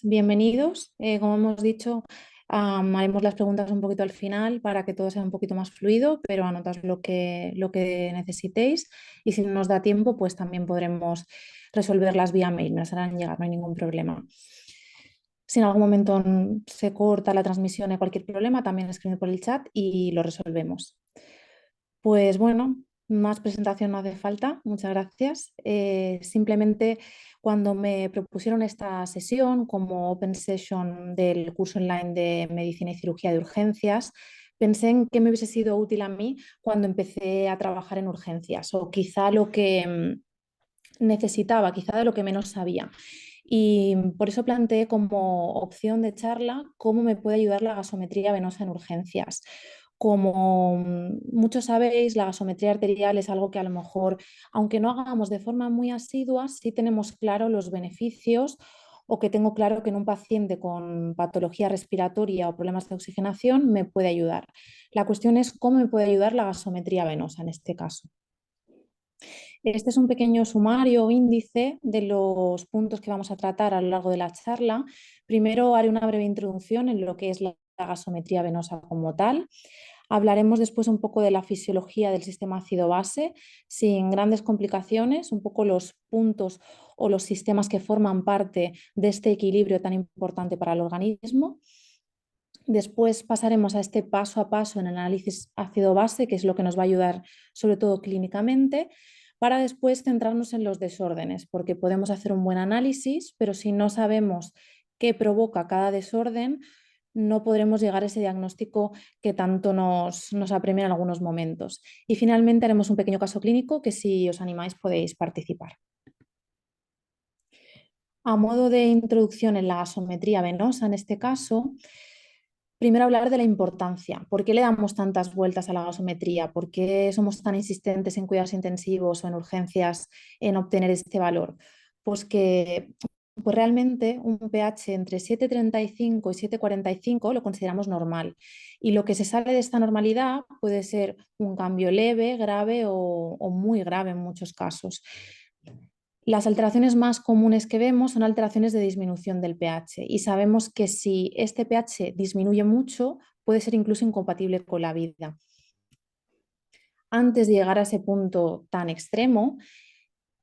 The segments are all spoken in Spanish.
Pues bienvenidos. Como hemos dicho, haremos las preguntas un poquito al final para que todo sea un poquito más fluido, pero anotad lo que necesitéis y si no nos da tiempo, pues también podremos resolverlas vía mail, nos harán llegar, no hay ningún problema. Si en algún momento se corta la transmisión o cualquier problema, también escribe por el chat y lo resolvemos. Pues bueno, más presentación no hace falta, muchas gracias. Simplemente cuando me propusieron esta sesión como Open Session del curso online de Medicina y Cirugía de Urgencias, pensé en qué me hubiese sido útil a mí cuando empecé a trabajar en urgencias o quizá lo que necesitaba, quizá de lo que menos sabía. Y por eso planteé como opción de charla cómo me puede ayudar la gasometría venosa en urgencias. Como muchos sabéis, la gasometría arterial es algo que a lo mejor, aunque no hagamos de forma muy asidua, sí tenemos claro los beneficios o que tengo claro que en un paciente con patología respiratoria o problemas de oxigenación me puede ayudar. La cuestión es cómo me puede ayudar la gasometría venosa en este caso. Este es un pequeño sumario o índice de los puntos que vamos a tratar a lo largo de la charla. Primero haré una breve introducción en lo que es la gasometría venosa como tal. Hablaremos después un poco de la fisiología del sistema ácido-base, sin grandes complicaciones, un poco los puntos o los sistemas que forman parte de este equilibrio tan importante para el organismo. Después pasaremos a este paso a paso en el análisis ácido-base, que es lo que nos va a ayudar sobre todo clínicamente, para después centrarnos en los desórdenes, porque podemos hacer un buen análisis, pero si no sabemos qué provoca cada desorden, no podremos llegar a ese diagnóstico que tanto nos apremia en algunos momentos. Y finalmente haremos un pequeño caso clínico que si os animáis podéis participar. A modo de introducción en la gasometría venosa, en este caso, primero hablar de la importancia. ¿Por qué le damos tantas vueltas a la gasometría? ¿Por qué somos tan insistentes en cuidados intensivos o en urgencias en obtener este valor? Pues que pues realmente un pH entre 7,35 y 7,45 lo consideramos normal. Y lo que se sale de esta normalidad puede ser un cambio leve, grave o muy grave en muchos casos. Las alteraciones más comunes que vemos son alteraciones de disminución del pH y sabemos que si este pH disminuye mucho puede ser incluso incompatible con la vida. Antes de llegar a ese punto tan extremo,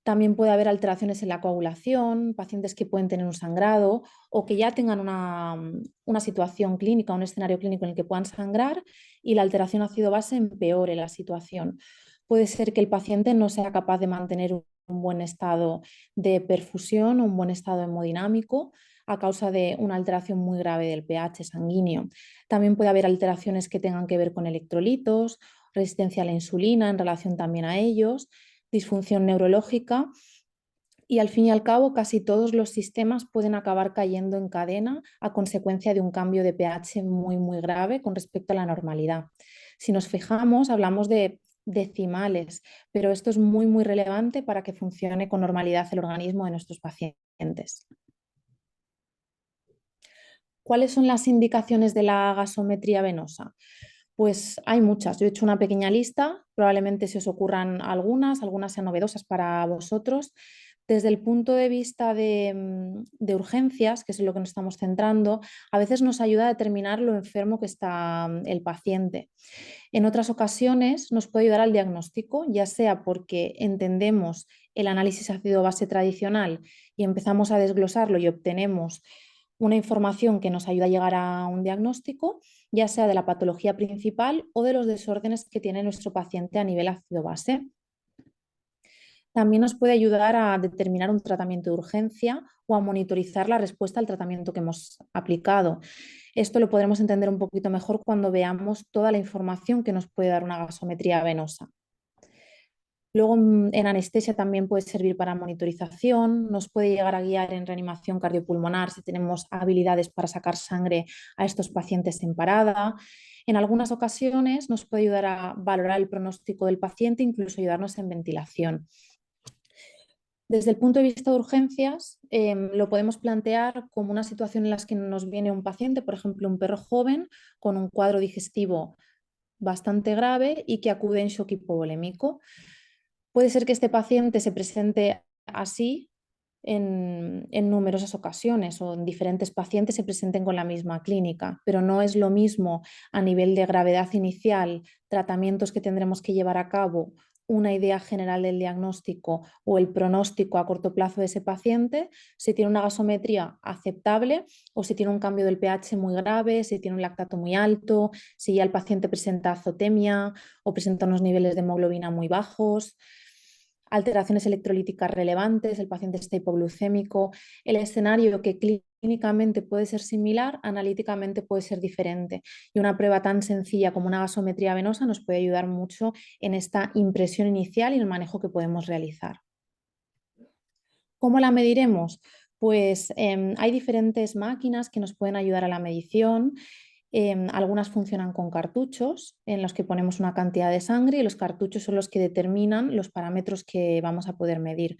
también puede haber alteraciones en la coagulación, pacientes que pueden tener un sangrado o que ya tengan una situación clínica, un escenario clínico en el que puedan sangrar y la alteración ácido-base empeore la situación. Puede ser que el paciente no sea capaz de mantener un buen estado de perfusión o un buen estado hemodinámico a causa de una alteración muy grave del pH sanguíneo. También puede haber alteraciones que tengan que ver con electrolitos, resistencia a la insulina en relación también a ellos, disfunción neurológica y al fin y al cabo casi todos los sistemas pueden acabar cayendo en cadena a consecuencia de un cambio de pH muy, muy grave con respecto a la normalidad. Si nos fijamos, hablamos de decimales, pero esto es muy, muy relevante para que funcione con normalidad el organismo de nuestros pacientes. ¿Cuáles son las indicaciones de la gasometría venosa? Pues hay muchas. Yo he hecho una pequeña lista, probablemente se os ocurran algunas sean novedosas para vosotros. Desde el punto de vista de urgencias, que es en lo que nos estamos centrando, a veces nos ayuda a determinar lo enfermo que está el paciente. En otras ocasiones nos puede ayudar al diagnóstico, ya sea porque entendemos el análisis ácido-base tradicional y empezamos a desglosarlo y obtenemos una información que nos ayuda a llegar a un diagnóstico, ya sea de la patología principal o de los desórdenes que tiene nuestro paciente a nivel ácido-base. También nos puede ayudar a determinar un tratamiento de urgencia o a monitorizar la respuesta al tratamiento que hemos aplicado. Esto lo podremos entender un poquito mejor cuando veamos toda la información que nos puede dar una gasometría venosa. Luego en anestesia también puede servir para monitorización, nos puede llegar a guiar en reanimación cardiopulmonar si tenemos habilidades para sacar sangre a estos pacientes en parada. En algunas ocasiones nos puede ayudar a valorar el pronóstico del paciente, incluso ayudarnos en ventilación. Desde el punto de vista de urgencias, lo podemos plantear como una situación en la que nos viene un paciente, por ejemplo, un perro joven con un cuadro digestivo bastante grave y que acude en shock hipovolémico. Puede ser que este paciente se presente así en numerosas ocasiones o en diferentes pacientes se presenten con la misma clínica, pero no es lo mismo a nivel de gravedad inicial, tratamientos que tendremos que llevar a cabo, una idea general del diagnóstico o el pronóstico a corto plazo de ese paciente, si tiene una gasometría aceptable o si tiene un cambio del pH muy grave, si tiene un lactato muy alto, si ya el paciente presenta azotemia o presenta unos niveles de hemoglobina muy bajos, alteraciones electrolíticas relevantes, el paciente está hipoglucémico. El escenario que clínicamente puede ser similar, analíticamente puede ser diferente. Y una prueba tan sencilla como una gasometría venosa nos puede ayudar mucho en esta impresión inicial y el manejo que podemos realizar. ¿Cómo la mediremos? Pues hay diferentes máquinas que nos pueden ayudar a la medición. Algunas funcionan con cartuchos en los que ponemos una cantidad de sangre y los cartuchos son los que determinan los parámetros que vamos a poder medir.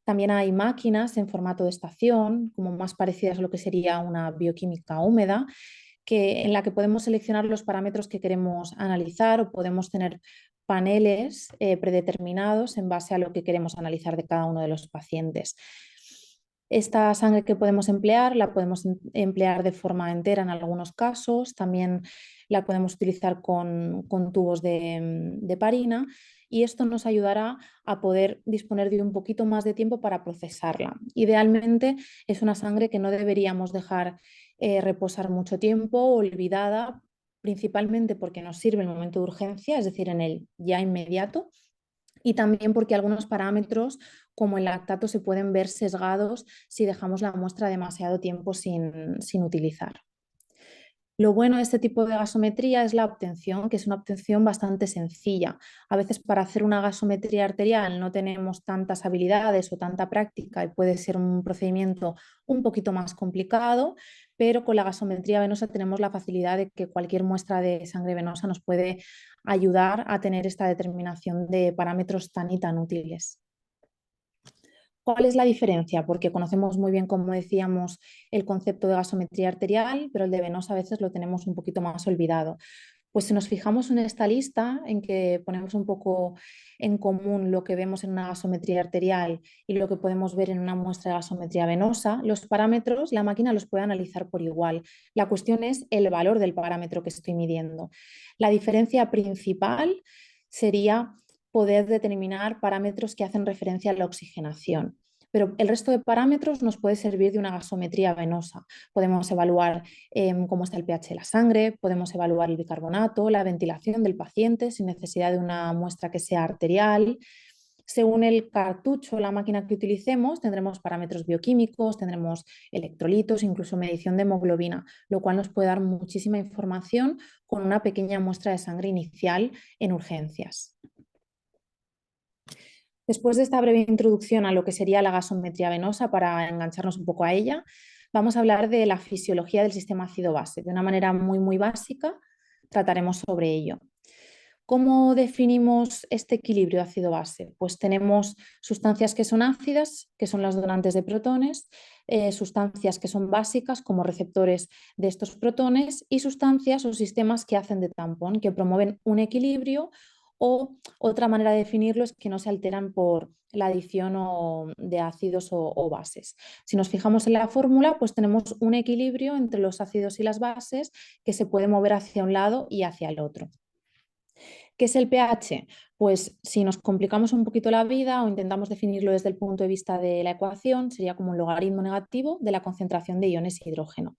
También hay máquinas en formato de estación, como más parecidas a lo que sería una bioquímica húmeda, en la que podemos seleccionar los parámetros que queremos analizar o podemos tener paneles predeterminados en base a lo que queremos analizar de cada uno de los pacientes. Esta sangre que podemos emplear la podemos emplear de forma entera en algunos casos, también la podemos utilizar con tubos de parina y esto nos ayudará a poder disponer de un poquito más de tiempo para procesarla. Idealmente es una sangre que no deberíamos dejar reposar mucho tiempo, olvidada, principalmente porque nos sirve en el momento de urgencia, es decir, en el ya inmediato, y también porque algunos parámetros, como el lactato, se pueden ver sesgados si dejamos la muestra demasiado tiempo sin utilizar. Lo bueno de este tipo de gasometría es la obtención, que es una obtención bastante sencilla. A veces para hacer una gasometría arterial no tenemos tantas habilidades o tanta práctica y puede ser un procedimiento un poquito más complicado, pero con la gasometría venosa tenemos la facilidad de que cualquier muestra de sangre venosa nos puede ayudar a tener esta determinación de parámetros tan y tan útiles. ¿Cuál es la diferencia? Porque conocemos muy bien, como decíamos, el concepto de gasometría arterial, pero el de venosa a veces lo tenemos un poquito más olvidado. Pues si nos fijamos en esta lista, en que ponemos un poco en común lo que vemos en una gasometría arterial y lo que podemos ver en una muestra de gasometría venosa, los parámetros la máquina los puede analizar por igual. La cuestión es el valor del parámetro que estoy midiendo. La diferencia principal sería poder determinar parámetros que hacen referencia a la oxigenación. Pero el resto de parámetros nos puede servir de una gasometría venosa. Podemos evaluar cómo está el pH de la sangre, podemos evaluar el bicarbonato, la ventilación del paciente sin necesidad de una muestra que sea arterial. Según el cartucho, la máquina que utilicemos, tendremos parámetros bioquímicos, tendremos electrolitos, incluso medición de hemoglobina, lo cual nos puede dar muchísima información con una pequeña muestra de sangre inicial en urgencias. Después de esta breve introducción a lo que sería la gasometría venosa, para engancharnos un poco a ella, vamos a hablar de la fisiología del sistema ácido-base. De una manera muy básica, trataremos sobre ello. ¿Cómo definimos este equilibrio ácido-base? Pues tenemos sustancias que son ácidas, que son las donantes de protones, sustancias que son básicas como receptores de estos protones y sustancias o sistemas que hacen de tampón, que promueven un equilibrio o otra manera de definirlo es que no se alteran por la adición de ácidos o bases. Si nos fijamos en la fórmula, pues tenemos un equilibrio entre los ácidos y las bases que se puede mover hacia un lado y hacia el otro. ¿Qué es el pH? Pues si nos complicamos un poquito la vida o intentamos definirlo desde el punto de vista de la ecuación, sería como un logaritmo negativo de la concentración de iones de hidrógeno.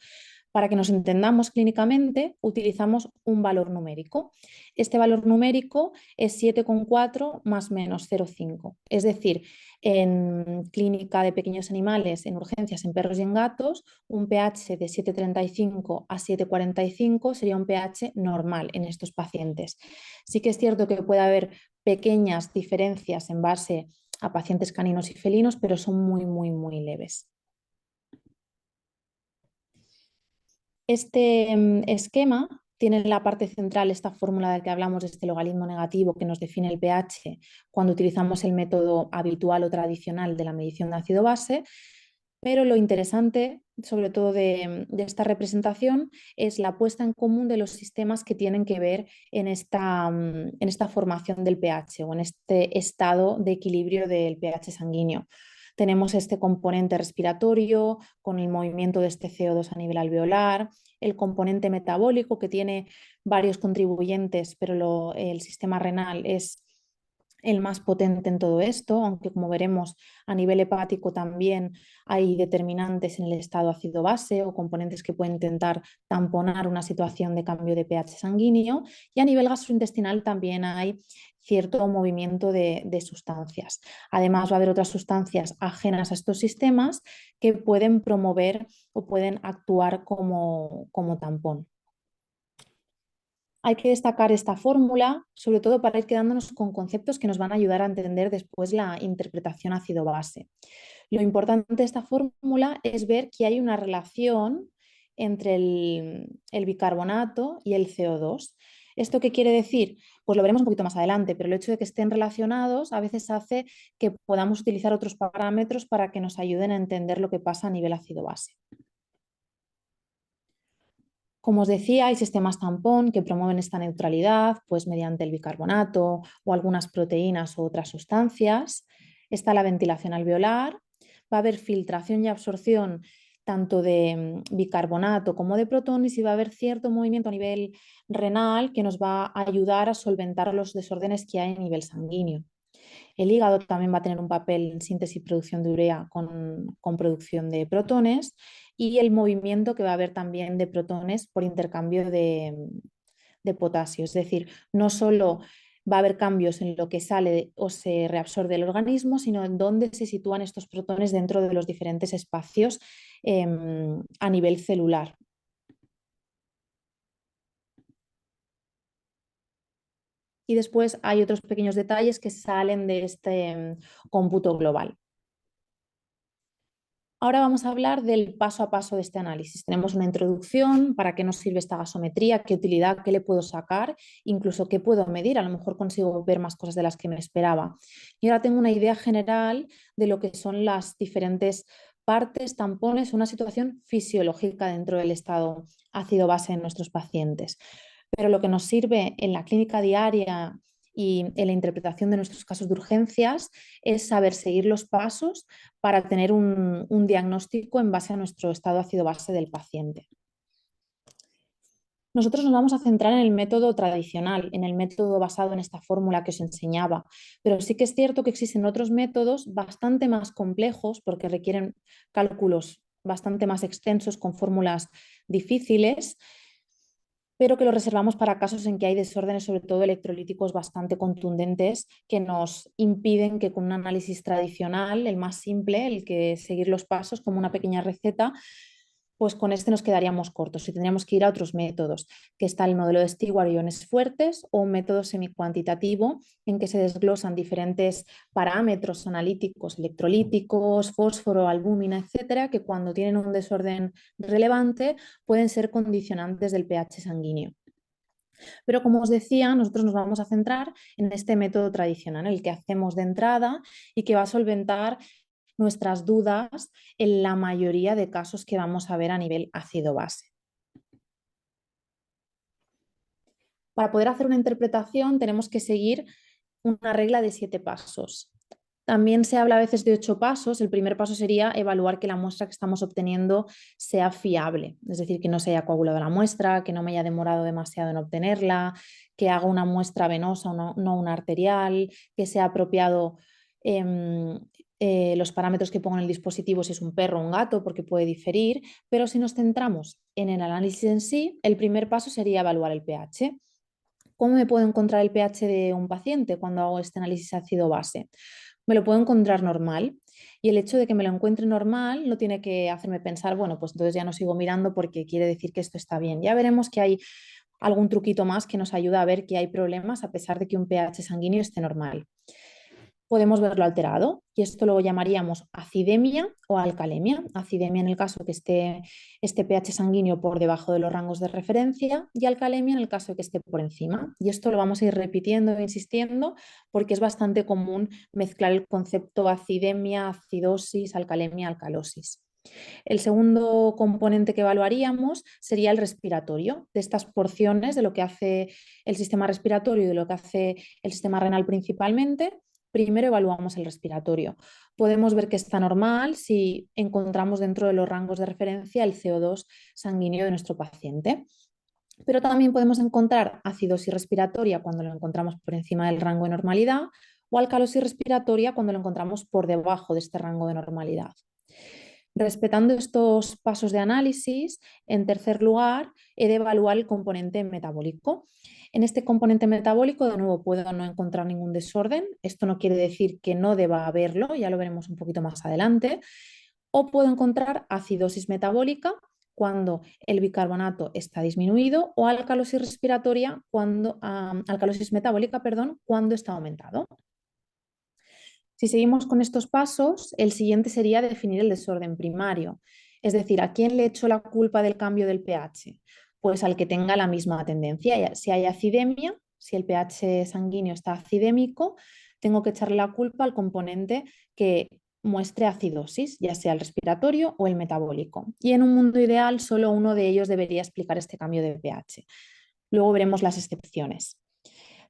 Para que nos entendamos clínicamente, utilizamos un valor numérico. Este valor numérico es 7,4 más menos 0,5. Es decir, en clínica de pequeños animales, en urgencias en perros y en gatos, un pH de 7,35 a 7,45 sería un pH normal en estos pacientes. Sí que es cierto que puede haber pequeñas diferencias en base a pacientes caninos y felinos, pero son muy leves. Este esquema tiene en la parte central esta fórmula de la que hablamos de este logaritmo negativo que nos define el pH cuando utilizamos el método habitual o tradicional de la medición de ácido base, pero lo interesante, sobre todo de esta representación, es la puesta en común de los sistemas que tienen que ver en esta formación del pH o en este estado de equilibrio del pH sanguíneo. Tenemos este componente respiratorio con el movimiento de este CO2 a nivel alveolar, el componente metabólico que tiene varios contribuyentes, pero el sistema renal es el más potente en todo esto, aunque como veremos a nivel hepático también hay determinantes en el estado ácido-base o componentes que pueden intentar tamponar una situación de cambio de pH sanguíneo, y a nivel gastrointestinal también hay cierto movimiento de sustancias. Además va a haber otras sustancias ajenas a estos sistemas que pueden promover o pueden actuar como tampón. Hay que destacar esta fórmula, sobre todo para ir quedándonos con conceptos que nos van a ayudar a entender después la interpretación ácido-base. Lo importante de esta fórmula es ver que hay una relación entre el bicarbonato y el CO2. ¿Esto qué quiere decir? Pues lo veremos un poquito más adelante, pero el hecho de que estén relacionados a veces hace que podamos utilizar otros parámetros para que nos ayuden a entender lo que pasa a nivel ácido-base. Como os decía, hay sistemas tampón que promueven esta neutralidad, pues mediante el bicarbonato o algunas proteínas u otras sustancias. Está la ventilación alveolar, va a haber filtración y absorción tanto de bicarbonato como de protones, y va a haber cierto movimiento a nivel renal que nos va a ayudar a solventar los desórdenes que hay a nivel sanguíneo. El hígado también va a tener un papel en síntesis y producción de urea con producción de protones, y el movimiento que va a haber también de protones por intercambio de potasio. Es decir, no solo va a haber cambios en lo que sale o se reabsorbe del organismo, sino en dónde se sitúan estos protones dentro de los diferentes espacios a nivel celular. Y después hay otros pequeños detalles que salen de este cómputo global. Ahora vamos a hablar del paso a paso de este análisis. Tenemos una introducción, para qué nos sirve esta gasometría, qué utilidad, qué le puedo sacar, incluso qué puedo medir. A lo mejor consigo ver más cosas de las que me esperaba. Y ahora tengo una idea general de lo que son las diferentes partes, tampones, una situación fisiológica dentro del estado ácido-base en nuestros pacientes. Pero lo que nos sirve en la clínica diaria y en la interpretación de nuestros casos de urgencias es saber seguir los pasos para tener un diagnóstico en base a nuestro estado ácido base del paciente. Nosotros nos vamos a centrar en el método tradicional, en el método basado en esta fórmula que os enseñaba, pero sí que es cierto que existen otros métodos bastante más complejos porque requieren cálculos bastante más extensos con fórmulas difíciles, pero que lo reservamos para casos en que hay desórdenes, sobre todo electrolíticos, bastante contundentes, que nos impiden que con un análisis tradicional, el más simple, el que seguir los pasos como una pequeña receta, pues con este nos quedaríamos cortos y tendríamos que ir a otros métodos, que está el modelo de Stewart iones fuertes, o un método semicuantitativo en que se desglosan diferentes parámetros analíticos, electrolíticos, fósforo, albúmina, etcétera, que cuando tienen un desorden relevante pueden ser condicionantes del pH sanguíneo. Pero como os decía, nosotros nos vamos a centrar en este método tradicional, el que hacemos de entrada y que va a solventar nuestras dudas en la mayoría de casos que vamos a ver a nivel ácido-base. Para poder hacer una interpretación tenemos que seguir una regla de 7 pasos. También se habla a veces de 8 pasos. El primer paso sería evaluar que la muestra que estamos obteniendo sea fiable, es decir, que no se haya coagulado la muestra, que no me haya demorado demasiado en obtenerla, que haga una muestra venosa o no una arterial, que sea apropiado los parámetros que pongo en el dispositivo, si es un perro o un gato, porque puede diferir. Pero si nos centramos en el análisis en sí, el primer paso sería evaluar el pH. ¿Cómo me puedo encontrar el pH de un paciente cuando hago este análisis ácido-base? Me lo puedo encontrar normal, y el hecho de que me lo encuentre normal no tiene que hacerme pensar, bueno, pues entonces ya no sigo mirando porque quiere decir que esto está bien. Ya veremos que hay algún truquito más que nos ayuda a ver que hay problemas a pesar de que un pH sanguíneo esté normal. Podemos verlo alterado, y esto lo llamaríamos acidemia o alcalemia. Acidemia en el caso que esté este pH sanguíneo por debajo de los rangos de referencia, y alcalemia en el caso de que esté por encima. Y esto lo vamos a ir repitiendo e insistiendo porque es bastante común mezclar el concepto acidemia, acidosis, alcalemia, alcalosis. El segundo componente que evaluaríamos sería el respiratorio, de estas porciones de lo que hace el sistema respiratorio y de lo que hace el sistema renal principalmente. Primero evaluamos el respiratorio. Podemos ver que está normal si encontramos dentro de los rangos de referencia el CO2 sanguíneo de nuestro paciente. Pero también podemos encontrar acidosis respiratoria cuando lo encontramos por encima del rango de normalidad o alcalosis respiratoria cuando lo encontramos por debajo de este rango de normalidad. Respetando estos pasos de análisis, en tercer lugar, he de evaluar el componente metabólico. En este componente metabólico, de nuevo, puedo no encontrar ningún desorden. Esto no quiere decir que no deba haberlo, ya lo veremos un poquito más adelante. O puedo encontrar acidosis metabólica cuando el bicarbonato está disminuido o alcalosis respiratoria cuando, alcalosis metabólica, perdón, cuando está aumentado. Si seguimos con estos pasos, el siguiente sería definir el desorden primario. Es decir, ¿a quién le echo la culpa del cambio del pH? Pues al que tenga la misma tendencia. Si hay acidemia, si el pH sanguíneo está acidémico, tengo que echarle la culpa al componente que muestre acidosis, ya sea el respiratorio o el metabólico. Y en un mundo ideal, solo uno de ellos debería explicar este cambio de pH. Luego veremos las excepciones.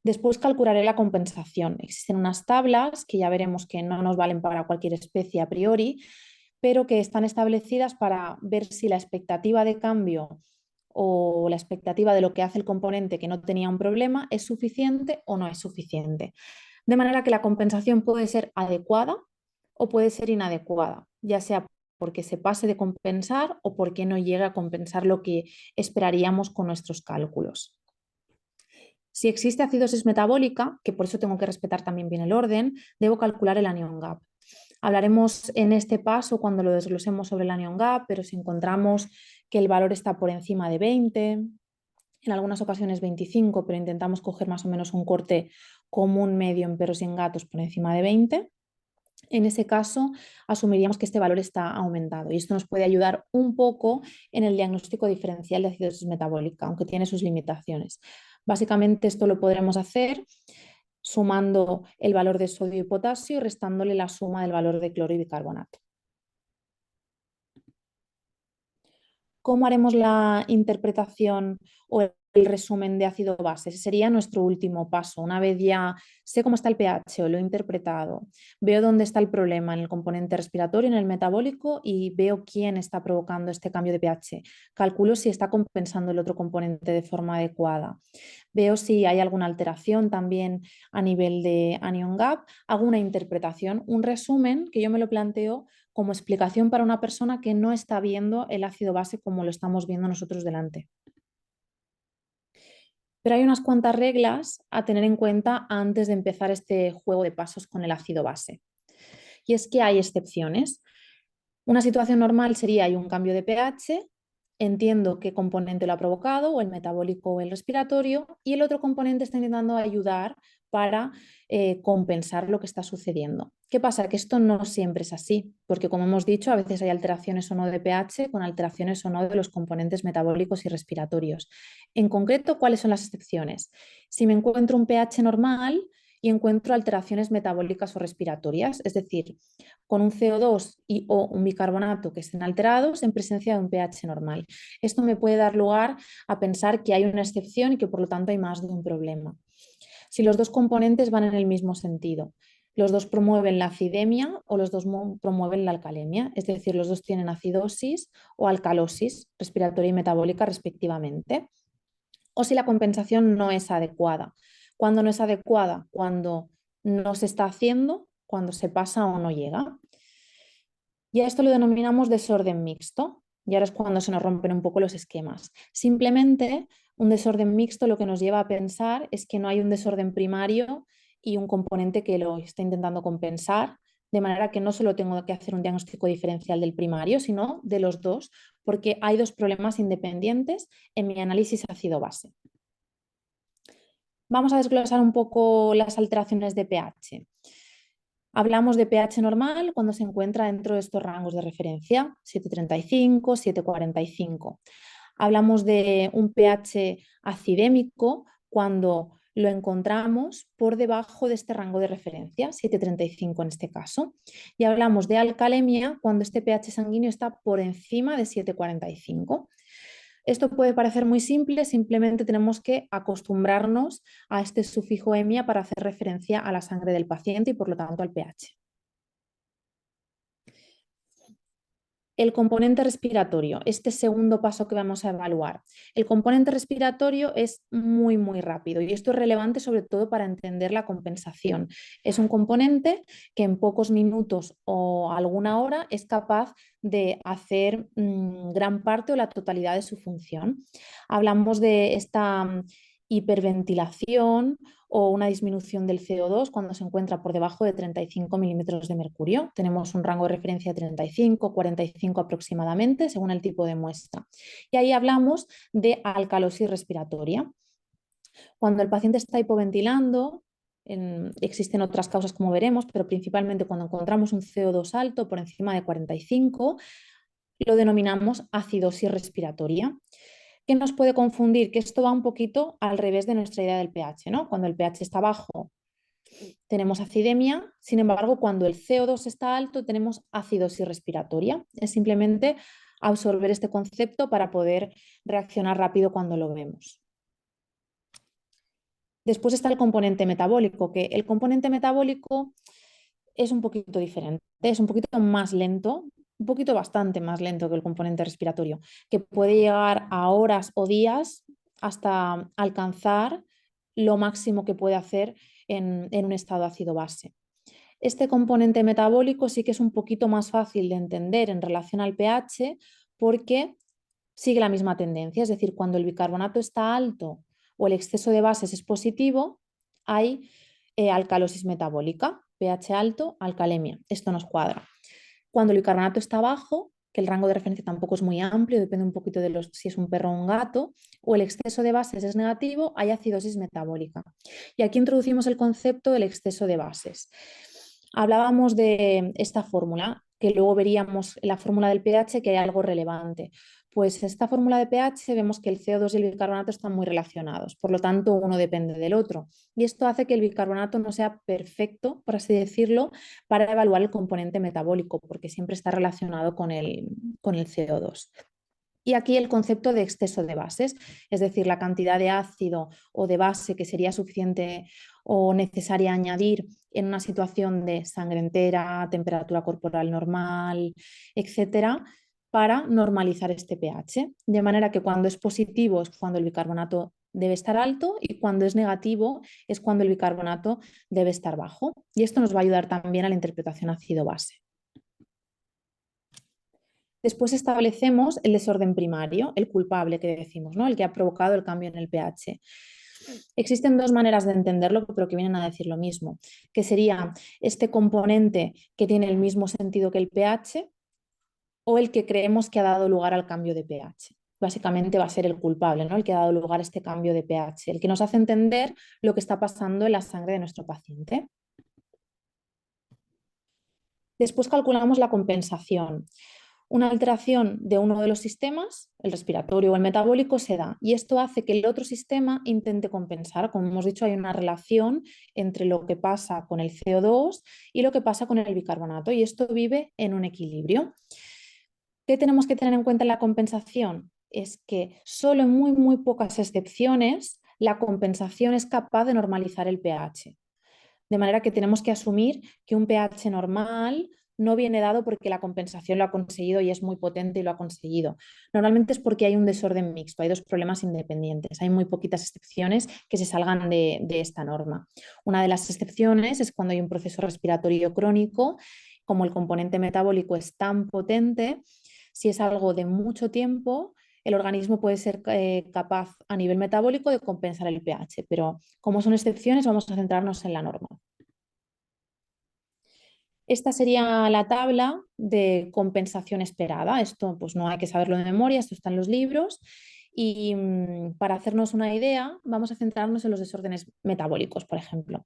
Después calcularé la compensación. Existen unas tablas que ya veremos que no nos valen para cualquier especie a priori, pero que están establecidas para ver si la expectativa de cambio o la expectativa de lo que hace el componente que no tenía un problema es suficiente o no es suficiente. De manera que la compensación puede ser adecuada o puede ser inadecuada, ya sea porque se pase de compensar o porque no llega a compensar lo que esperaríamos con nuestros cálculos. Si existe acidosis metabólica, que por eso tengo que respetar también bien el orden, debo calcular el anion gap. Hablaremos en este paso cuando lo desglosemos sobre el anion gap, pero si encontramos que el valor está por encima de 20, en algunas ocasiones 25, pero intentamos coger más o menos un corte común medio en perros y en gatos por encima de 20, en ese caso asumiríamos que este valor está aumentado y esto nos puede ayudar un poco en el diagnóstico diferencial de acidosis metabólica, aunque tiene sus limitaciones. Básicamente esto lo podremos hacer sumando el valor de sodio y potasio y restándole la suma del valor de cloro y bicarbonato. ¿Cómo haremos la interpretación o el resumen de ácido base? Ese sería nuestro último paso. Una vez ya sé cómo está el pH o lo he interpretado, veo dónde está el problema en el componente respiratorio, en el metabólico y veo quién está provocando este cambio de pH. Calculo si está compensando el otro componente de forma adecuada. Veo si hay alguna alteración también a nivel de anion gap. Hago una interpretación, un resumen que yo me lo planteo como explicación para una persona que no está viendo el ácido base como lo estamos viendo nosotros delante. Pero hay unas cuantas reglas a tener en cuenta antes de empezar este juego de pasos con el ácido base. Y es que hay excepciones. Una situación normal sería hay un cambio de pH, entiendo qué componente lo ha provocado, o el metabólico o el respiratorio, y el otro componente está intentando ayudar para compensar lo que está sucediendo. ¿Qué pasa? Que esto no siempre es así, porque como hemos dicho, a veces hay alteraciones o no de pH con alteraciones o no de los componentes metabólicos y respiratorios. En concreto, ¿cuáles son las excepciones? Si me encuentro un pH normal y encuentro alteraciones metabólicas o respiratorias, es decir, con un CO2 y o un bicarbonato que estén alterados en presencia de un pH normal. Esto me puede dar lugar a pensar que hay una excepción y que por lo tanto hay más de un problema. Si los dos componentes van en el mismo sentido, los dos promueven la acidemia o los dos promueven la alcalemia, es decir, los dos tienen acidosis o alcalosis respiratoria y metabólica respectivamente, o si la compensación no es adecuada. ¿Cuándo no es adecuada? Cuando no se está haciendo, cuando se pasa o no llega. Y a esto lo denominamos desorden mixto. Y ahora es cuando se nos rompen un poco los esquemas. Simplemente un desorden mixto lo que nos lleva a pensar es que no hay un desorden primario y un componente que lo está intentando compensar, de manera que no solo tengo que hacer un diagnóstico diferencial del primario, sino de los dos, porque hay dos problemas independientes en mi análisis ácido-base. Vamos a desglosar un poco las alteraciones de pH. Hablamos de pH normal cuando se encuentra dentro de estos rangos de referencia, 7,35, 7,45. Hablamos de un pH acidémico cuando lo encontramos por debajo de este rango de referencia, 7,35 en este caso. Y hablamos de alcalemia cuando este pH sanguíneo está por encima de 7,45. Esto puede parecer muy simple, simplemente tenemos que acostumbrarnos a este sufijo emia para hacer referencia a la sangre del paciente y por lo tanto al pH. El componente respiratorio, este segundo paso que vamos a evaluar. El componente respiratorio es muy rápido y esto es relevante sobre todo para entender la compensación. Es un componente que en pocos minutos o alguna hora es capaz de hacer gran parte o la totalidad de su función. Hablamos de esta hiperventilación o una disminución del CO2 cuando se encuentra por debajo de 35 milímetros de mercurio. Tenemos un rango de referencia de 35, 45 aproximadamente, según el tipo de muestra. Y ahí hablamos de alcalosis respiratoria. Cuando el paciente está hipoventilando, existen otras causas como veremos, pero principalmente cuando encontramos un CO2 alto por encima de 45, lo denominamos acidosis respiratoria. ¿Qué nos puede confundir? Que esto va un poquito al revés de nuestra idea del pH, ¿no? Cuando el pH está bajo tenemos acidemia, sin embargo, cuando el CO2 está alto tenemos acidosis respiratoria. Es simplemente absorber este concepto para poder reaccionar rápido cuando lo vemos. Después está el componente metabólico, que el componente metabólico es un poquito diferente, es un poquito más lento, un poquito bastante más lento que el componente respiratorio, que puede llegar a horas o días hasta alcanzar lo máximo que puede hacer en un estado ácido-base. Este componente metabólico sí que es un poquito más fácil de entender en relación al pH porque sigue la misma tendencia, es decir, cuando el bicarbonato está alto o el exceso de bases es positivo, hay alcalosis metabólica, pH alto, alcalemia. Esto nos cuadra. Cuando el bicarbonato está bajo, que el rango de referencia tampoco es muy amplio, depende un poquito de si es un perro o un gato, o el exceso de bases es negativo, hay acidosis metabólica. Y aquí introducimos el concepto del exceso de bases. Hablábamos de esta fórmula, que luego veríamos en la fórmula del pH que hay algo relevante. Pues esta fórmula de pH vemos que el CO2 y el bicarbonato están muy relacionados, por lo tanto uno depende del otro. Y esto hace que el bicarbonato no sea perfecto, por así decirlo, para evaluar el componente metabólico, porque siempre está relacionado con el CO2. Y aquí el concepto de exceso de bases, es decir, la cantidad de ácido o de base que sería suficiente o necesaria añadir en una situación de sangre entera, temperatura corporal normal, etcétera, para normalizar este pH. De manera que cuando es positivo es cuando el bicarbonato debe estar alto y cuando es negativo es cuando el bicarbonato debe estar bajo. Y esto nos va a ayudar también a la interpretación ácido-base. Después establecemos el desorden primario, el culpable que decimos, ¿no? El que ha provocado el cambio en el pH. Existen dos maneras de entenderlo, pero que vienen a decir lo mismo, que sería este componente que tiene el mismo sentido que el pH o el que creemos que ha dado lugar al cambio de pH. Básicamente va a ser el culpable, ¿no? El que ha dado lugar a este cambio de pH, el que nos hace entender lo que está pasando en la sangre de nuestro paciente. Después calculamos la compensación. Una alteración de uno de los sistemas, el respiratorio o el metabólico, se da y esto hace que el otro sistema intente compensar. Como hemos dicho, hay una relación entre lo que pasa con el CO2 y lo que pasa con el bicarbonato y esto vive en un equilibrio. ¿Qué tenemos que tener en cuenta en la compensación? Es que solo en muy pocas excepciones la compensación es capaz de normalizar el pH. De manera que tenemos que asumir que un pH normal no viene dado porque la compensación lo ha conseguido y es muy potente y lo ha conseguido. Normalmente es porque hay un desorden mixto, hay dos problemas independientes, hay muy poquitas excepciones que se salgan de esta norma. Una de las excepciones es cuando hay un proceso respiratorio crónico, como el componente metabólico es tan potente, si es algo de mucho tiempo, el organismo puede ser capaz a nivel metabólico de compensar el pH, pero como son excepciones vamos a centrarnos en la norma. Esta sería la tabla de compensación esperada. Esto pues no hay que saberlo de memoria, esto está en los libros. Y para hacernos una idea, vamos a centrarnos en los desórdenes metabólicos, por ejemplo.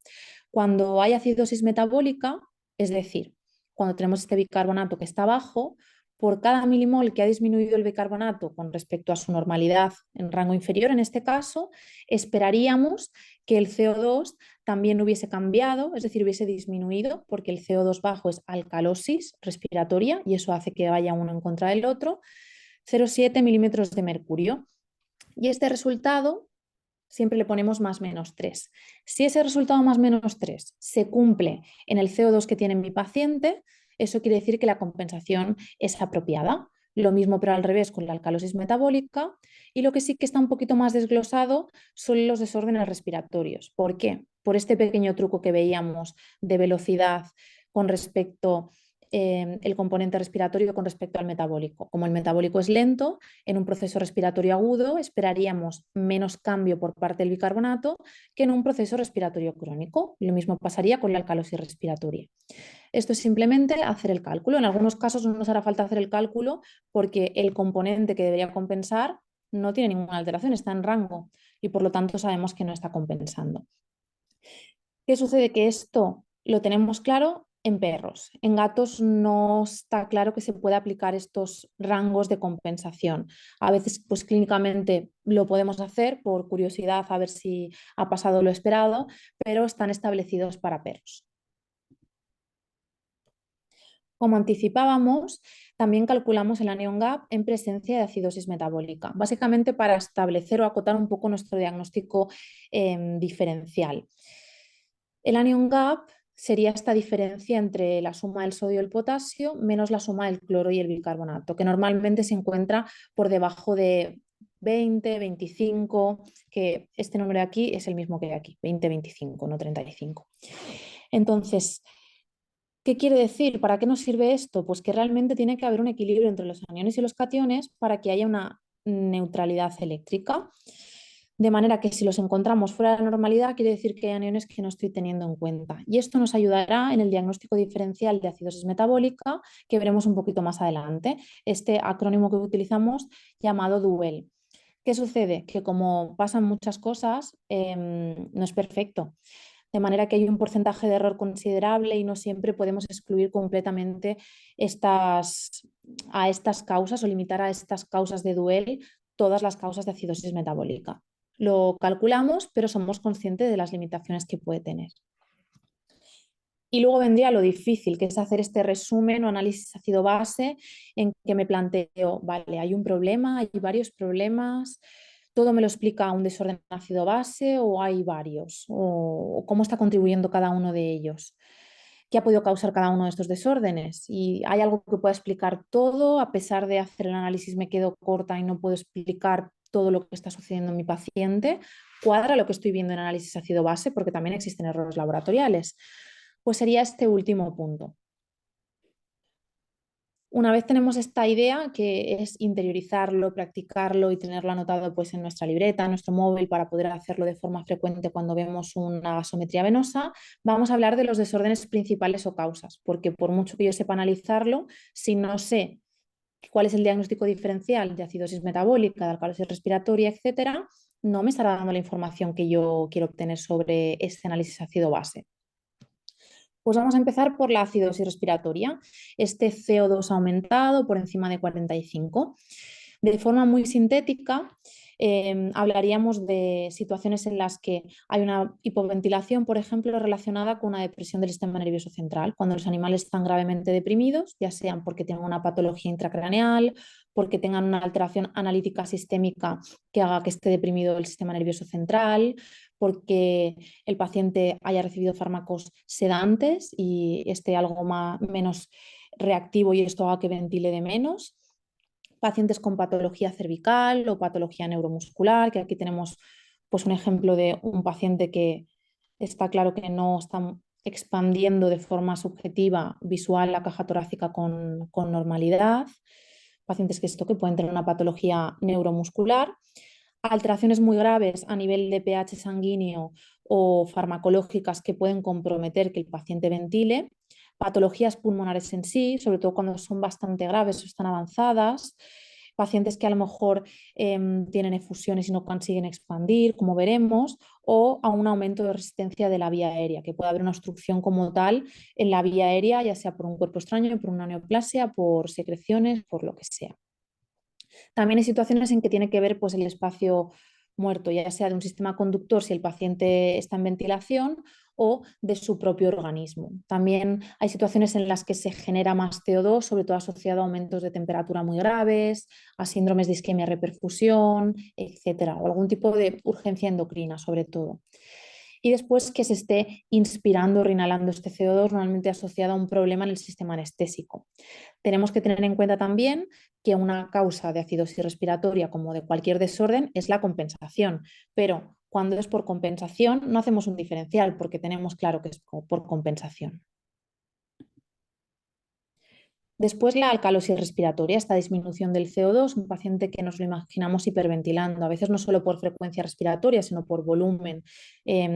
Cuando hay acidosis metabólica, es decir, cuando tenemos este bicarbonato que está bajo, por cada milimol que ha disminuido el bicarbonato con respecto a su normalidad en rango inferior, en este caso, esperaríamos que el CO2 también hubiese cambiado, es decir, hubiese disminuido, porque el CO2 bajo es alcalosis respiratoria y eso hace que vaya uno en contra del otro. 0,7 milímetros de mercurio. Y este resultado siempre le ponemos más menos 3. Si ese resultado más menos 3 se cumple en el CO2 que tiene mi paciente, eso quiere decir que la compensación es apropiada. Lo mismo pero al revés con la alcalosis metabólica, y lo que sí que está un poquito más desglosado son los desórdenes respiratorios. ¿Por qué? Por este pequeño truco que veíamos de velocidad con respecto el componente respiratorio con respecto al metabólico. Como el metabólico es lento, en un proceso respiratorio agudo esperaríamos menos cambio por parte del bicarbonato que en un proceso respiratorio crónico. Lo mismo pasaría con la alcalosis respiratoria. Esto es simplemente hacer el cálculo. En algunos casos no nos hará falta hacer el cálculo porque el componente que debería compensar no tiene ninguna alteración, está en rango y por lo tanto sabemos que no está compensando. ¿Qué sucede? Que esto lo tenemos claro en perros. En gatos no está claro que se pueda aplicar estos rangos de compensación. A veces, pues clínicamente lo podemos hacer por curiosidad a ver si ha pasado lo esperado, pero están establecidos para perros. Como anticipábamos, también calculamos el anion gap en presencia de acidosis metabólica, básicamente para establecer o acotar un poco nuestro diagnóstico diferencial. El anion gap sería esta diferencia entre la suma del sodio y el potasio menos la suma del cloro y el bicarbonato, que normalmente se encuentra por debajo de 20, 25, que este número de aquí es el mismo que de aquí, 20, 25, no 35. Entonces, ¿qué quiere decir? ¿Para qué nos sirve esto? Pues que realmente tiene que haber un equilibrio entre los aniones y los cationes para que haya una neutralidad eléctrica. De manera que si los encontramos fuera de la normalidad, quiere decir que hay aniones que no estoy teniendo en cuenta. Y esto nos ayudará en el diagnóstico diferencial de acidosis metabólica, que veremos un poquito más adelante. Este acrónimo que utilizamos llamado DUEL. ¿Qué sucede? Que como pasan muchas cosas, no es perfecto. De manera que hay un porcentaje de error considerable y no siempre podemos excluir completamente a estas causas o limitar a estas causas de DUEL todas las causas de acidosis metabólica. Lo calculamos, pero somos conscientes de las limitaciones que puede tener. Y luego vendría lo difícil, que es hacer este resumen o análisis ácido-base en que me planteo, vale, hay un problema, hay varios problemas, todo me lo explica un desorden ácido-base o hay varios, o cómo está contribuyendo cada uno de ellos, qué ha podido causar cada uno de estos desórdenes. Y hay algo que pueda explicar todo, a pesar de hacer el análisis me quedo corta y no puedo explicar todo lo que está sucediendo en mi paciente, cuadra lo que estoy viendo en análisis ácido-base, porque también existen errores laboratoriales. Pues sería este último punto. Una vez tenemos esta idea, que es interiorizarlo, practicarlo y tenerlo anotado pues, en nuestra libreta, en nuestro móvil, para poder hacerlo de forma frecuente cuando vemos una gasometría venosa, vamos a hablar de los desórdenes principales o causas, porque por mucho que yo sepa analizarlo, si no sé cuál es el diagnóstico diferencial de acidosis metabólica, de alcalosis respiratoria, etcétera, no me estará dando la información que yo quiero obtener sobre este análisis ácido-base. Pues vamos a empezar por la acidosis respiratoria, este CO2 aumentado por encima de 45. De forma muy sintética, hablaríamos de situaciones en las que hay una hipoventilación, por ejemplo, relacionada con una depresión del sistema nervioso central, cuando los animales están gravemente deprimidos, ya sean porque tengan una patología intracraneal, porque tengan una alteración analítica sistémica que haga que esté deprimido el sistema nervioso central, porque el paciente haya recibido fármacos sedantes y esté algo menos reactivo y esto haga que ventile de menos. Pacientes con patología cervical o patología neuromuscular, que aquí tenemos pues, un ejemplo de un paciente que está claro que no está expandiendo de forma subjetiva visual la caja torácica con normalidad. Pacientes que pueden tener una patología neuromuscular. Alteraciones muy graves a nivel de pH sanguíneo o farmacológicas que pueden comprometer que el paciente ventile, patologías pulmonares en sí, sobre todo cuando son bastante graves o están avanzadas, pacientes que a lo mejor tienen efusiones y no consiguen expandir, como veremos, o a un aumento de resistencia de la vía aérea, que puede haber una obstrucción como tal en la vía aérea, ya sea por un cuerpo extraño, por una neoplasia, por secreciones, por lo que sea. También hay situaciones en que tiene que ver pues, el espacio muerto, ya sea de un sistema conductor si el paciente está en ventilación o de su propio organismo. También hay situaciones en las que se genera más CO2, sobre todo asociado a aumentos de temperatura muy graves, a síndromes de isquemia reperfusión, etcétera, o algún tipo de urgencia endocrina, sobre todo. Y después que se esté inspirando o inhalando este CO2, normalmente asociado a un problema en el sistema anestésico. Tenemos que tener en cuenta también que una causa de acidosis respiratoria, como de cualquier desorden, es la compensación, pero cuando es por compensación no hacemos un diferencial porque tenemos claro que es por compensación. Después la alcalosis respiratoria, esta disminución del CO2, un paciente que nos lo imaginamos hiperventilando, a veces no solo por frecuencia respiratoria, sino por volumen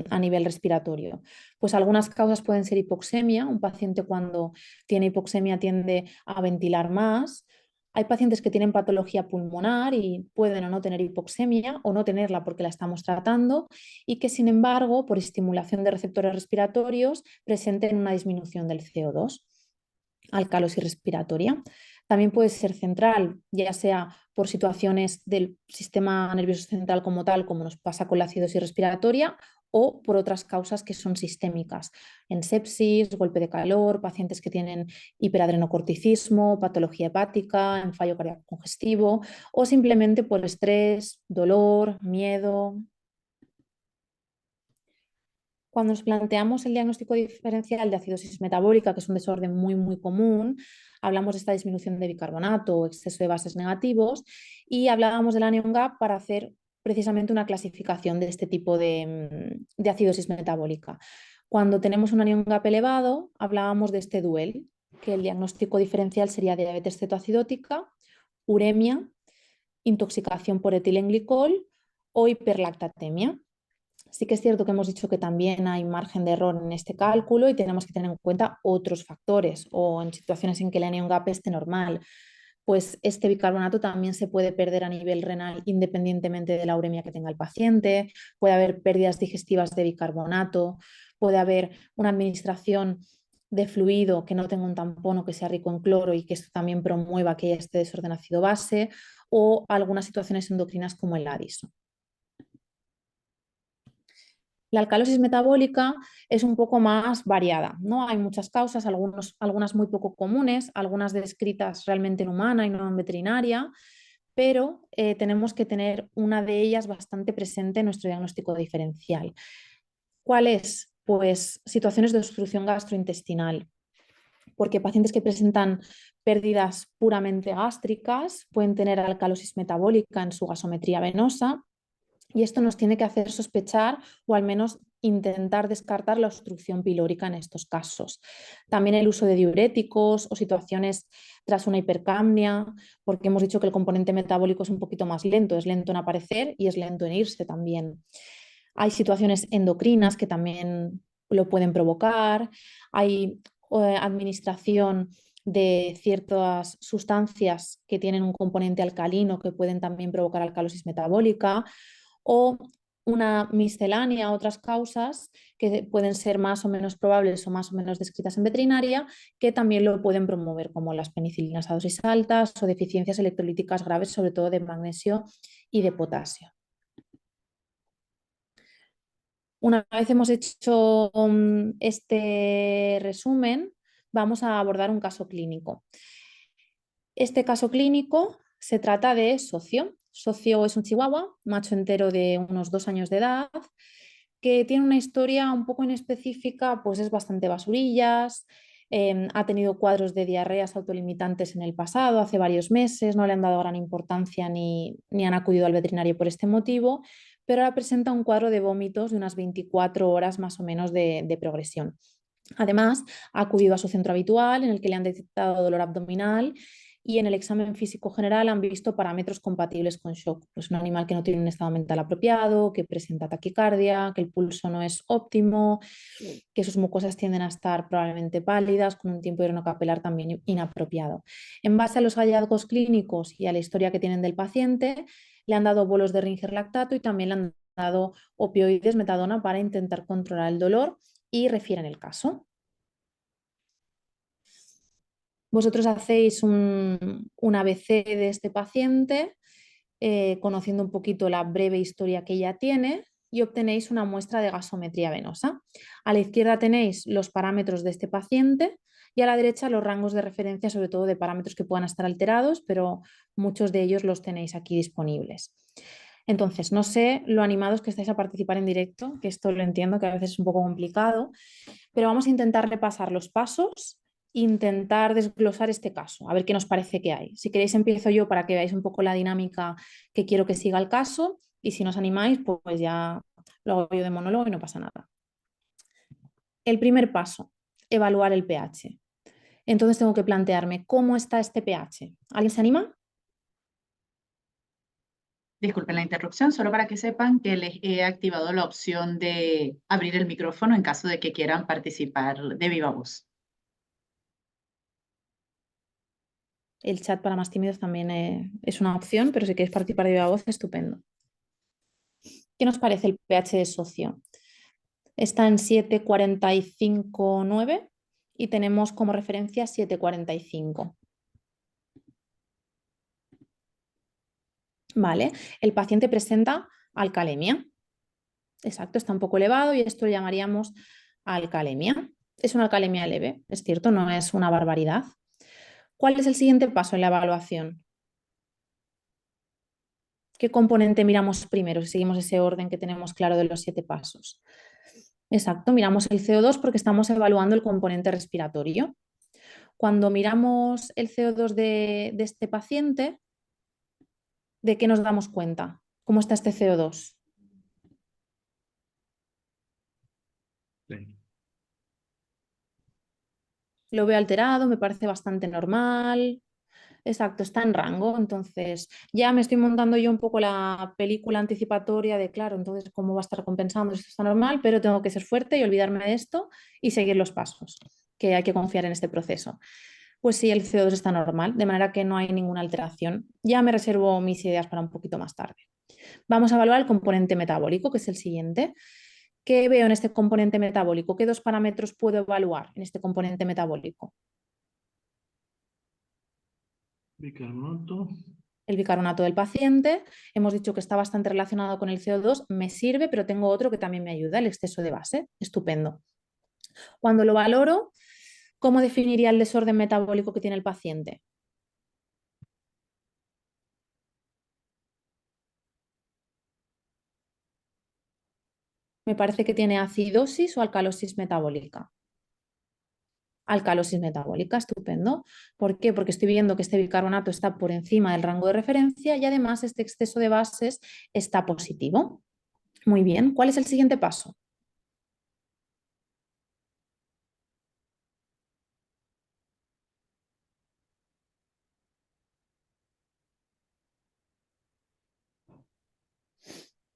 a nivel respiratorio. Pues algunas causas pueden ser hipoxemia, un paciente cuando tiene hipoxemia tiende a ventilar más. Hay pacientes que tienen patología pulmonar y pueden o no tener hipoxemia o no tenerla porque la estamos tratando y que sin embargo por estimulación de receptores respiratorios presenten una disminución del CO2, alcalosis respiratoria. También puede ser central, ya sea por situaciones del sistema nervioso central como tal, como nos pasa con la acidosis respiratoria, o por otras causas que son sistémicas, en sepsis, golpe de calor, pacientes que tienen hiperadrenocorticismo, patología hepática, en fallo cardíaco congestivo, o simplemente por estrés, dolor, miedo. Cuando nos planteamos el diagnóstico diferencial de acidosis metabólica, que es un desorden muy común, hablamos de esta disminución de bicarbonato o exceso de bases negativos y hablábamos del anion gap para hacer precisamente una clasificación de este tipo de acidosis metabólica. Cuando tenemos un anion gap elevado, hablábamos de este duel, que el diagnóstico diferencial sería diabetes cetoacidótica, uremia, intoxicación por etilenglicol o hiperlactatemia. Sí que es cierto que hemos dicho que también hay margen de error en este cálculo y tenemos que tener en cuenta otros factores o en situaciones en que el anion gap esté normal, pues este bicarbonato también se puede perder a nivel renal independientemente de la uremia que tenga el paciente, puede haber pérdidas digestivas de bicarbonato, puede haber una administración de fluido que no tenga un tampón o que sea rico en cloro y que esto también promueva que haya este desorden ácido base o algunas situaciones endocrinas como el Addison. La alcalosis metabólica es un poco más variada, ¿no? Hay muchas causas, algunas muy poco comunes, algunas descritas realmente en humana y no en veterinaria, pero tenemos que tener una de ellas bastante presente en nuestro diagnóstico diferencial. ¿Cuál es? Pues situaciones de obstrucción gastrointestinal, porque pacientes que presentan pérdidas puramente gástricas pueden tener alcalosis metabólica en su gasometría venosa y esto nos tiene que hacer sospechar o al menos intentar descartar la obstrucción pilórica en estos casos. También el uso de diuréticos o situaciones tras una hipercapnia, porque hemos dicho que el componente metabólico es un poquito más lento, es lento en aparecer y es lento en irse también. Hay situaciones endocrinas que también lo pueden provocar, hay administración de ciertas sustancias que tienen un componente alcalino que pueden también provocar alcalosis metabólica o una miscelánea, otras causas que pueden ser más o menos probables o más o menos descritas en veterinaria, que también lo pueden promover, como las penicilinas a dosis altas o deficiencias electrolíticas graves, sobre todo de magnesio y de potasio. Una vez hemos hecho este resumen, vamos a abordar un caso clínico. Este caso clínico se trata de Socio. Socio es un chihuahua, macho entero de unos 2 años de edad, que tiene una historia un poco inespecífica, pues es bastante basurillas, ha tenido cuadros de diarreas autolimitantes en el pasado, hace varios meses, no le han dado gran importancia ni han acudido al veterinario por este motivo, pero ahora presenta un cuadro de vómitos de unas 24 horas más o menos de progresión. Además, ha acudido a su centro habitual en el que le han detectado dolor abdominal y en el examen físico general han visto parámetros compatibles con shock. Pues un animal que no tiene un estado mental apropiado, que presenta taquicardia, que el pulso no es óptimo, que sus mucosas tienden a estar probablemente pálidas, con un tiempo hidronocapilar también inapropiado. En base a los hallazgos clínicos y a la historia que tienen del paciente, le han dado bolos de Ringer lactato y también le han dado opioides, metadona, para intentar controlar el dolor y refieren el caso. Vosotros hacéis un ABC de este paciente, conociendo un poquito la breve historia que ella tiene. y obtenéis una muestra de gasometría venosa. A la izquierda tenéis los parámetros de este paciente y a la derecha los rangos de referencia, sobre todo de parámetros que puedan estar alterados, pero muchos de ellos los tenéis aquí disponibles. Entonces, no sé lo animados que estáis a participar en directo, que esto lo entiendo que a veces es un poco complicado, pero vamos a intentar repasar los pasos, intentar desglosar este caso, a ver qué nos parece que hay. Si queréis empiezo yo para que veáis un poco la dinámica que quiero que siga el caso y si no os animáis, pues ya lo hago yo de monólogo y no pasa nada. El primer paso, evaluar el pH. Entonces tengo que plantearme cómo está este pH. ¿Alguien se anima? Disculpen la interrupción, solo para que sepan que les he activado la opción de abrir el micrófono en caso de que quieran participar de viva voz. El chat para más tímidos también es una opción, pero si queréis participar de viva voz, estupendo. ¿Qué nos parece el pH de socio? Está en 7,45,9 y tenemos como referencia 7,45. Vale, el paciente presenta alcalemia. Exacto, está un poco elevado y esto lo llamaríamos alcalemia. Es una alcalemia leve, es cierto, no es una barbaridad. ¿Cuál es el siguiente paso en la evaluación? ¿Qué componente miramos primero si seguimos ese orden que tenemos claro de los 7 pasos? Exacto, miramos el CO2 porque estamos evaluando el componente respiratorio. Cuando miramos el CO2 de este paciente, ¿de qué nos damos cuenta? ¿Cómo está este CO2? Sí. Lo veo alterado, me parece bastante normal. Exacto, está en rango. Entonces, ya me estoy montando yo un poco la película anticipatoria de, claro, entonces, ¿cómo va a estar compensando si esto está normal? Pero tengo que ser fuerte y olvidarme de esto y seguir los pasos, que hay que confiar en este proceso. Pues sí, el CO2 está normal, de manera que no hay ninguna alteración. Ya me reservo mis ideas para un poquito más tarde. Vamos a evaluar el componente metabólico, que es el siguiente. ¿Qué veo en este componente metabólico? ¿Qué dos parámetros puedo evaluar en este componente metabólico? Bicarbonato. El bicarbonato del paciente. Hemos dicho que está bastante relacionado con el CO2, me sirve, pero tengo otro que también me ayuda, el exceso de base. Estupendo. Cuando lo valoro, ¿cómo definiría el desorden metabólico que tiene el paciente? Me parece que tiene acidosis o alcalosis metabólica. Alcalosis metabólica, estupendo. ¿Por qué? Porque estoy viendo que este bicarbonato está por encima del rango de referencia y además este exceso de bases está positivo. Muy bien, ¿cuál es el siguiente paso?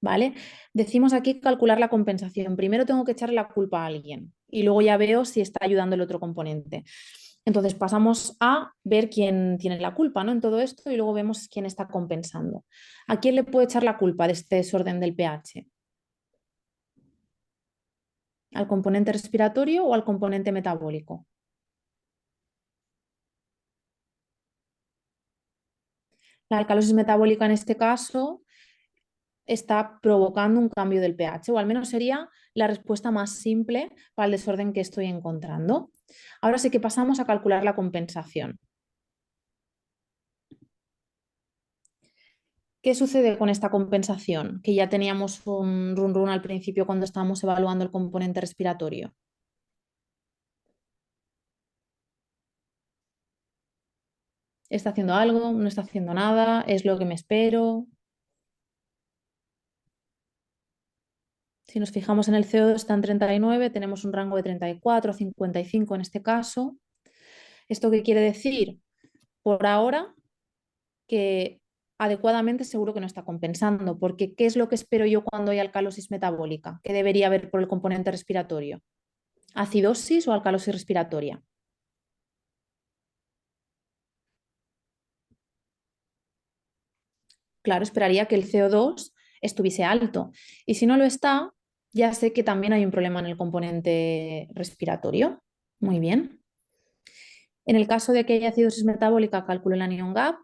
¿Vale? Decimos aquí calcular la compensación. Primero tengo que echarle la culpa a alguien y luego ya veo si está ayudando el otro componente. Entonces pasamos a ver quién tiene la culpa, ¿no? En todo esto y luego vemos quién está compensando. ¿A quién le puedo echar la culpa de este desorden del pH? ¿Al componente respiratorio o al componente metabólico? La alcalosis metabólica en este caso está provocando un cambio del pH, o al menos sería la respuesta más simple para el desorden que estoy encontrando. Ahora sí que pasamos a calcular la compensación. ¿Qué sucede con esta compensación? Que ya teníamos un run run al principio cuando estábamos evaluando el componente respiratorio. ¿Está haciendo algo? ¿No está haciendo nada? ¿Es lo que me espero? Si nos fijamos en el CO2 está en 39, tenemos un rango de 34 a 55 en este caso. ¿Esto qué quiere decir? Por ahora que adecuadamente seguro que no está compensando, porque ¿qué es lo que espero yo cuando hay alcalosis metabólica? ¿Qué debería haber por el componente respiratorio? ¿Acidosis o alcalosis respiratoria? Claro, esperaría que el CO2 estuviese alto. Y si no lo está, ya sé que también hay un problema en el componente respiratorio. Muy bien. En el caso de que haya acidosis metabólica, calculo el anion gap.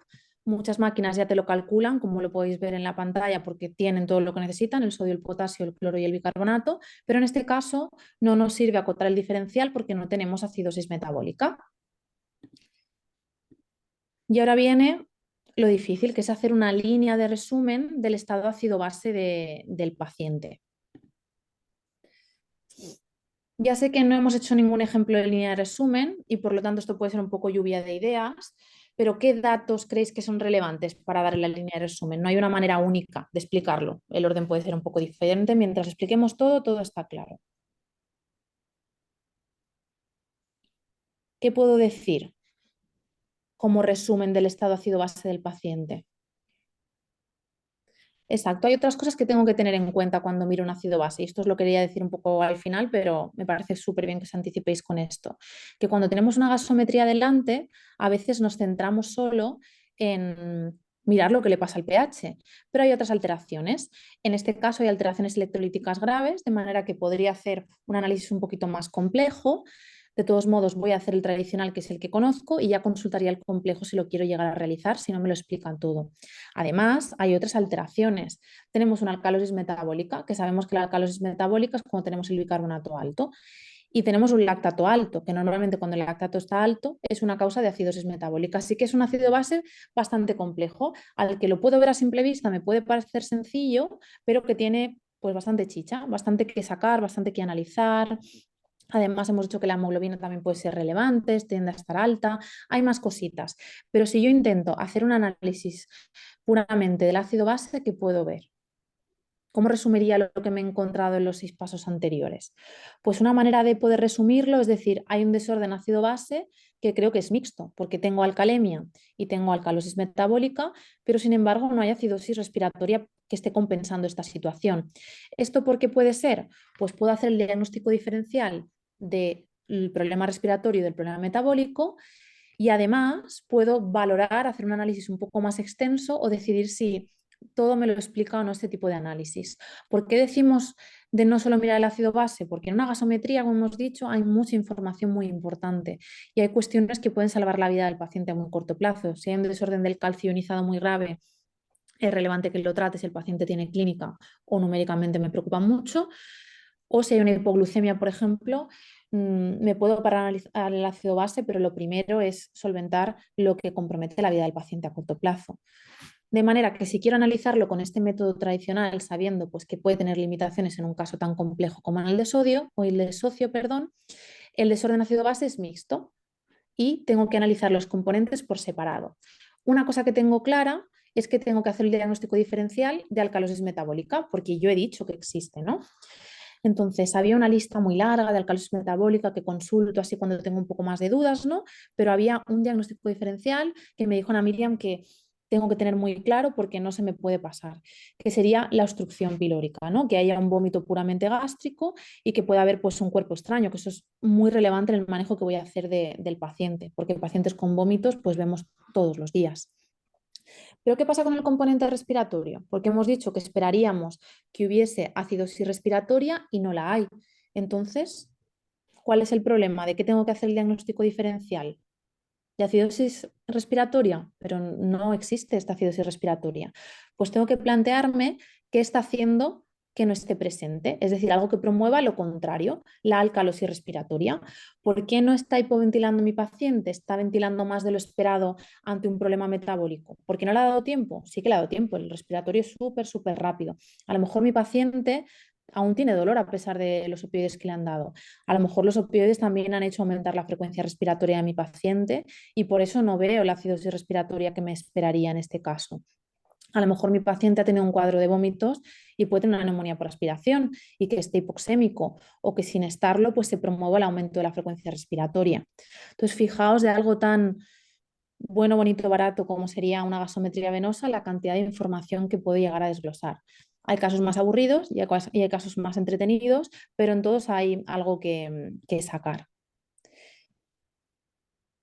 Muchas máquinas ya te lo calculan, como lo podéis ver en la pantalla, porque tienen todo lo que necesitan, el sodio, el potasio, el cloro y el bicarbonato, pero en este caso no nos sirve acotar el diferencial porque no tenemos acidosis metabólica. Y ahora viene lo difícil, que es hacer una línea de resumen del estado ácido-base del paciente. Ya sé que no hemos hecho ningún ejemplo de línea de resumen y por lo tanto esto puede ser un poco lluvia de ideas, pero ¿qué datos creéis que son relevantes para dar la línea de resumen? No hay una manera única de explicarlo. El orden puede ser un poco diferente. Mientras expliquemos todo, todo está claro. ¿Qué puedo decir como resumen del estado ácido-base del paciente? Exacto, hay otras cosas que tengo que tener en cuenta cuando miro un ácido base, y esto os lo quería decir un poco al final, pero me parece súper bien que os anticipéis con esto, que cuando tenemos una gasometría delante, a veces nos centramos solo en mirar lo que le pasa al pH, pero hay otras alteraciones. En este caso hay alteraciones electrolíticas graves, de manera que podría hacer un análisis un poquito más complejo. De todos modos, voy a hacer el tradicional, que es el que conozco, y ya consultaría el complejo si lo quiero llegar a realizar, si no me lo explican todo. Además, hay otras alteraciones. Tenemos una alcalosis metabólica, que sabemos que la alcalosis metabólica es cuando tenemos el bicarbonato alto. Y tenemos un lactato alto, que normalmente cuando el lactato está alto es una causa de acidosis metabólica. Así que es un ácido base bastante complejo, al que lo puedo ver a simple vista, me puede parecer sencillo, pero que tiene pues bastante chicha, bastante que sacar, bastante que analizar. Además, hemos dicho que la hemoglobina también puede ser relevante, tiende a estar alta, hay más cositas. Pero si yo intento hacer un análisis puramente del ácido base, ¿qué puedo ver? ¿Cómo resumiría lo que me he encontrado en los 6 pasos anteriores? Pues una manera de poder resumirlo es decir, hay un desorden ácido-base que creo que es mixto, porque tengo alcalemia y tengo alcalosis metabólica, pero sin embargo no hay acidosis respiratoria que esté compensando esta situación. ¿Esto por qué puede ser? Pues puedo hacer el diagnóstico diferencial del problema respiratorio y del problema metabólico y además puedo valorar, hacer un análisis un poco más extenso o decidir si todo me lo explica o no este tipo de análisis. ¿Por qué decimos de no solo mirar el ácido base? Porque en una gasometría, como hemos dicho, hay mucha información muy importante y hay cuestiones que pueden salvar la vida del paciente a muy corto plazo. Si hay un desorden del calcio ionizado muy grave, es relevante que lo trate si el paciente tiene clínica o numéricamente me preocupa mucho. O si hay una hipoglucemia, por ejemplo, me puedo parar analizar el ácido base, pero lo primero es solventar lo que compromete la vida del paciente a corto plazo. De manera que si quiero analizarlo con este método tradicional, sabiendo pues, que puede tener limitaciones en un caso tan complejo como en el de sodio, o el de socio, perdón, el desorden ácido base es mixto y tengo que analizar los componentes por separado. Una cosa que tengo clara es que tengo que hacer el diagnóstico diferencial de alcalosis metabólica, porque yo he dicho que existe, ¿no? Entonces, había una lista muy larga de alcalosis metabólica que consulto así cuando tengo un poco más de dudas, ¿no? Pero había un diagnóstico diferencial que me dijo Ana Miriam que tengo que tener muy claro porque no se me puede pasar, que sería la obstrucción pilórica, ¿no? Que haya un vómito puramente gástrico y que pueda haber pues, un cuerpo extraño, que eso es muy relevante en el manejo que voy a hacer del paciente, porque pacientes con vómitos pues vemos todos los días. Pero ¿qué pasa con el componente respiratorio? Porque hemos dicho que esperaríamos que hubiese acidosis respiratoria y no la hay. Entonces, ¿cuál es el problema? ¿De qué tengo que hacer el diagnóstico diferencial? ¿De acidosis respiratoria? Pero no existe esta acidosis respiratoria. Pues tengo que plantearme qué está haciendo que no esté presente, es decir, algo que promueva lo contrario, la alcalosis respiratoria. ¿Por qué no está hipoventilando mi paciente? ¿Está ventilando más de lo esperado ante un problema metabólico? ¿Por qué no le ha dado tiempo? Sí que le ha dado tiempo, el respiratorio es súper rápido. A lo mejor mi paciente aún tiene dolor a pesar de los opioides que le han dado. A lo mejor los opioides también han hecho aumentar la frecuencia respiratoria de mi paciente y por eso no veo la acidosis respiratoria que me esperaría en este caso. A lo mejor mi paciente ha tenido un cuadro de vómitos y puede tener una neumonía por aspiración y que esté hipoxémico o que sin estarlo pues se promueva el aumento de la frecuencia respiratoria. Entonces, fijaos de algo tan bueno, bonito, barato como sería una gasometría venosa, la cantidad de información que puedo llegar a desglosar. Hay casos más aburridos y hay casos más entretenidos, pero en todos hay algo que sacar.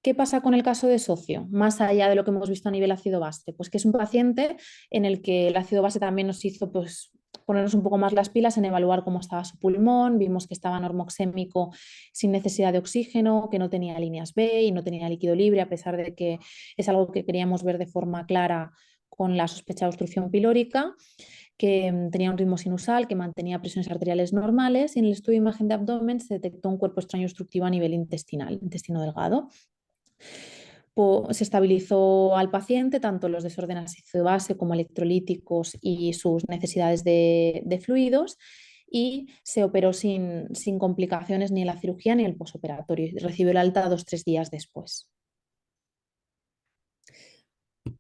¿Qué pasa con el caso de socio? Más allá de lo que hemos visto a nivel ácido base, pues que es un paciente en el que el ácido base también nos hizo pues, ponernos un poco más las pilas en evaluar cómo estaba su pulmón. Vimos que estaba normoxémico sin necesidad de oxígeno, que no tenía líneas B y no tenía líquido libre, a pesar de que es algo que queríamos ver de forma clara con la sospecha de obstrucción pilórica, que tenía un ritmo sinusal, que mantenía presiones arteriales normales, y en el estudio de imagen de abdomen se detectó un cuerpo extraño obstructivo a nivel intestinal, intestino delgado. Se estabilizó al paciente tanto los desórdenes ácido-base como electrolíticos y sus necesidades de fluidos, y se operó sin complicaciones ni en la cirugía ni en el posoperatorio, y recibió el alta 2-3 días después.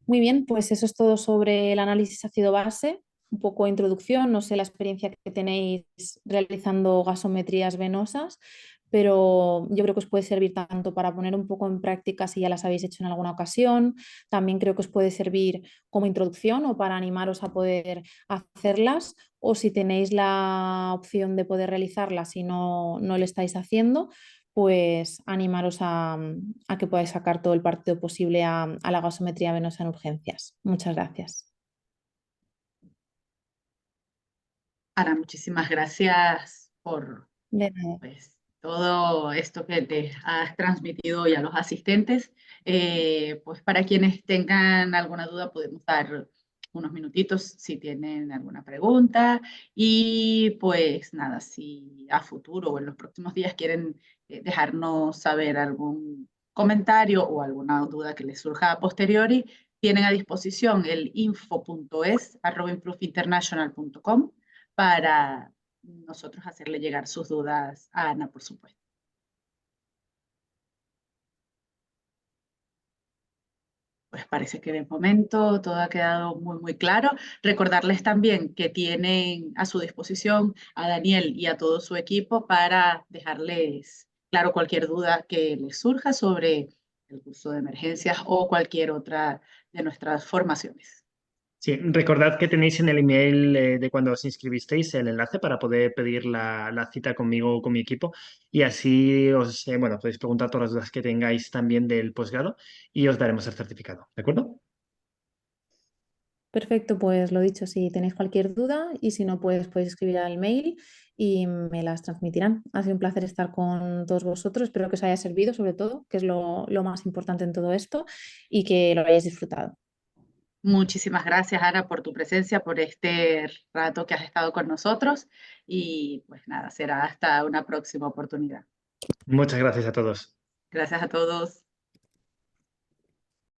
Muy bien, pues eso es todo sobre el análisis ácido-base. Un poco de introducción, no sé la experiencia que tenéis realizando gasometrías venosas, pero yo creo que os puede servir tanto para poner un poco en práctica si ya las habéis hecho en alguna ocasión. También creo que os puede servir como introducción o para animaros a poder hacerlas, o si tenéis la opción de poder realizarlas y no lo estáis haciendo, pues animaros a que podáis sacar todo el partido posible a la gasometría venosa en urgencias. Muchas gracias. Ana, muchísimas gracias por De nada. pues, todo esto que te has transmitido hoy a los asistentes. Pues para quienes tengan alguna duda podemos dar unos minutitos si tienen alguna pregunta, y pues nada, si a futuro o en los próximos días quieren dejarnos saber algún comentario o alguna duda que les surja a posteriori, tienen a disposición el info.es@improve-international.com para nosotros hacerle llegar sus dudas a Ana, por supuesto. Pues parece que de momento todo ha quedado muy claro. Recordarles también que tienen a su disposición a Daniel y a todo su equipo para dejarles claro cualquier duda que les surja sobre el curso de emergencias o cualquier otra de nuestras formaciones. Sí, recordad que tenéis en el email de cuando os inscribisteis el enlace para poder pedir la cita conmigo o con mi equipo, y así os, bueno, podéis preguntar todas las dudas que tengáis también del posgrado y os daremos el certificado, ¿de acuerdo? Perfecto, pues lo dicho, si tenéis cualquier duda, y si no, pues podéis escribir al mail y me las transmitirán. Ha sido un placer estar con todos vosotros. Espero que os haya servido, sobre todo, que es lo más importante en todo esto, y que lo hayáis disfrutado. Muchísimas gracias, Ana, por tu presencia, por este rato que has estado con nosotros, y pues nada, será hasta una próxima oportunidad. Muchas gracias a todos. Gracias a todos.